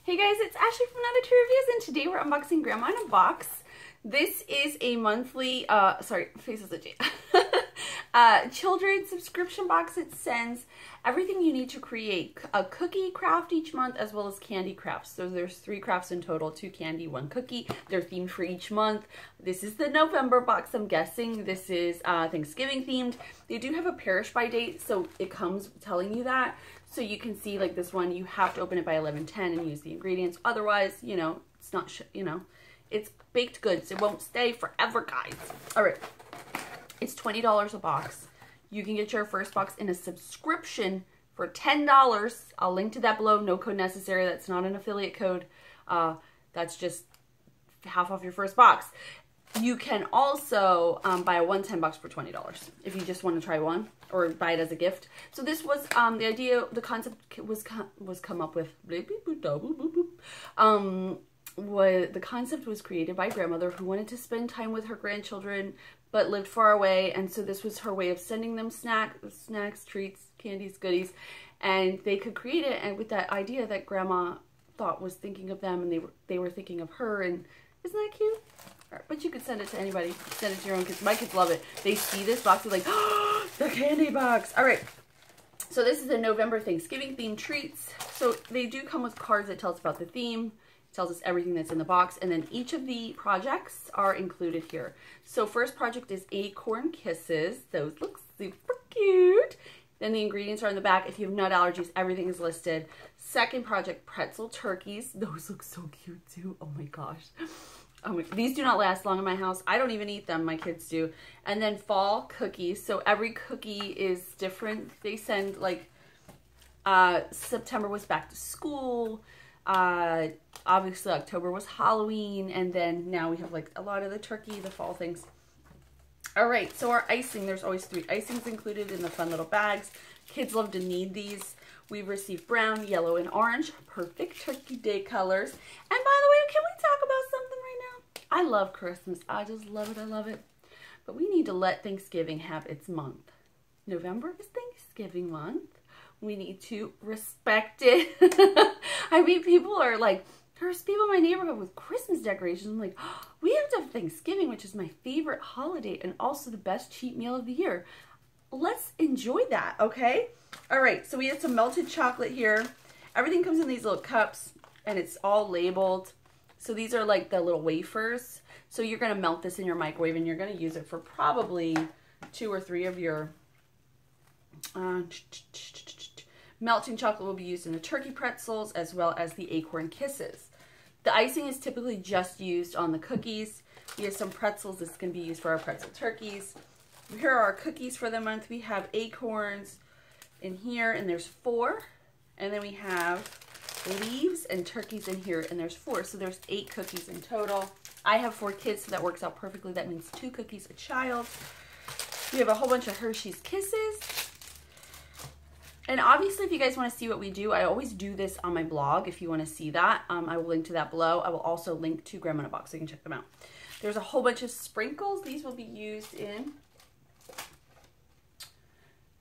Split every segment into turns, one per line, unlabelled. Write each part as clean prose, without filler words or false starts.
Hey guys, it's Ashley from Another Two Reviews, and today we're unboxing Gramma in a Box. This is a monthly, faces itchy, children's subscription box. It sends everything you need to create a cookie craft each month, as well as candy crafts. So there's 3 crafts in total, 2 candy, 1 cookie. They're themed for each month. This is the November box, I'm guessing. This is Thanksgiving themed. They do have a perish by date, so it comes telling you that. So you can see, like this one, you have to open it by 11/10 and use the ingredients. Otherwise, you know, it's not, it's baked goods. It won't stay forever, guys. All right. It's $20 a box. You can get your first box in a subscription for $10. I'll link to that below. No code necessary. That's not an affiliate code. That's just half off your first box. You can also buy a one-time box for $20 if you just want to try one, or buy it as a gift. So this was the idea, the concept was come up with. The concept was created by a grandmother who wanted to spend time with her grandchildren but lived far away, and so this was her way of sending them snacks, treats, candies, goodies, and they could create it, and with that idea that Grandma thought was thinking of them, and they were thinking of her. And isn't that cute? But you could send it to anybody. Send it to your own kids. My kids love it. They see this box, they're like, oh, the candy box. All right. So this is the November Thanksgiving themed treats. So they do come with cards that tell us about the theme. It tells us everything that's in the box. And then each of the projects are included here. So first project is Acorn Kisses. Those look super cute. Then the ingredients are in the back. If you have nut allergies, everything is listed. Second project, pretzel turkeys. Those look so cute too. Oh my gosh. Oh my, these do not last long in my house. I don't even eat them. My kids do. And then fall cookies. So every cookie is different. They send, like, September was back to school. Obviously October was Halloween. And then now we have, like, a lot of the turkey, the fall things. All right. So our icing, there's always 3 icings included in the fun little bags. Kids love to knead these. We've received brown, yellow, and orange. Perfect Turkey Day colors. And by the way, can we talk about something right now? I love Christmas. I just love it. I love it. But we need to let Thanksgiving have its month. November is Thanksgiving month. We need to respect it. I mean, people are like, there's people in my neighborhood with Christmas decorations. I'm like, oh, we have to have Thanksgiving, which is my favorite holiday and also the best cheap meal of the year. Let's enjoy that, okay? All right, so we have some melted chocolate here. Everything comes in these little cups, and it's all labeled. So these are like the little wafers. So you're going to melt this in your microwave, and you're going to use it for probably 2 or 3 of your... melting chocolate will be used in the turkey pretzels as well as the Acorn Kisses. The icing is typically just used on the cookies. We have some pretzels. This is going to be used for our pretzel turkeys. Here are our cookies for the month. We have acorns in here, and there's 4. And then we have leaves and turkeys in here, and there's 4. So there's 8 cookies in total. I have 4 kids, so that works out perfectly. That means 2 cookies a child. We have a whole bunch of Hershey's Kisses. And obviously, if you guys want to see what we do, I always do this on my blog. If you want to see that, I will link to that below. I will also link to Gramma in a Box so you can check them out. There's a whole bunch of sprinkles. These will be used in...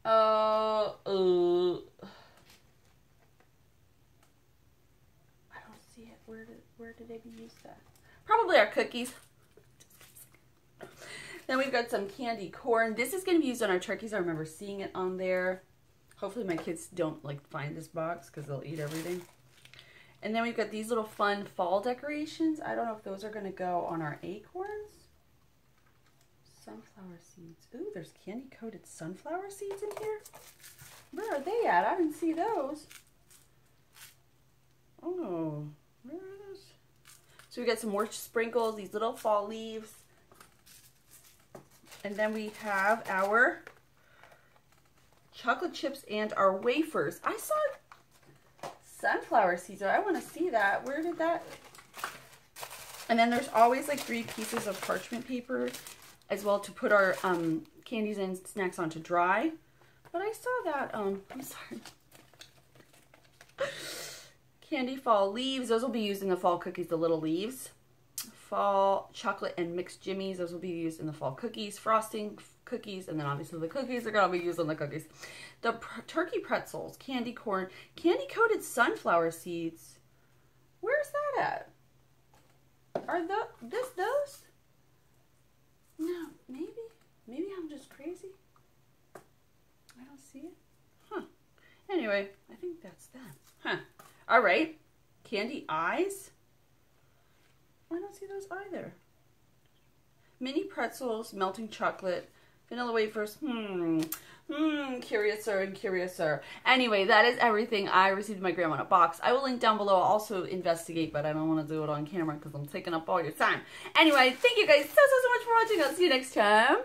I don't see it. Where did they be used at? Probably our cookies. Then we've got some candy corn. This is going to be used on our turkeys. I remember seeing it on there. Hopefully my kids don't like find this box because they'll eat everything. And then we've got these little fun fall decorations. I don't know if those are going to go on our acorns. Sunflower seeds. Ooh, there's candy coated sunflower seeds in here. Where are they at? I didn't see those. Oh, where are those? So we got some more sprinkles, these little fall leaves. And then we have our chocolate chips and our wafers. I saw sunflower seeds. I want to see that. Where did that? And then there's always like 3 pieces of parchment paper as well to put our candies and snacks on to dry. But I saw that, I'm sorry. Candy fall leaves. Those will be used in the fall cookies, the little leaves. Fall chocolate and mixed jimmies. Those will be used in the fall cookies. Frosting cookies, and then obviously the cookies are going to be used on the cookies. The turkey pretzels, candy corn, candy coated sunflower seeds. Where's that at? Are those? No, maybe I'm just crazy. I don't see it. Huh. Anyway, I think that's them. Huh. All right. Candy eyes. I don't see those either. Mini pretzels, melting chocolate, vanilla wafers. Curiouser and curiouser. Anyway, that is everything I received in my grandma in a box. I will link down below. I'll also investigate, but I don't want to do it on camera because I'm taking up all your time. Anyway, thank you guys so much for watching. I'll see you next time.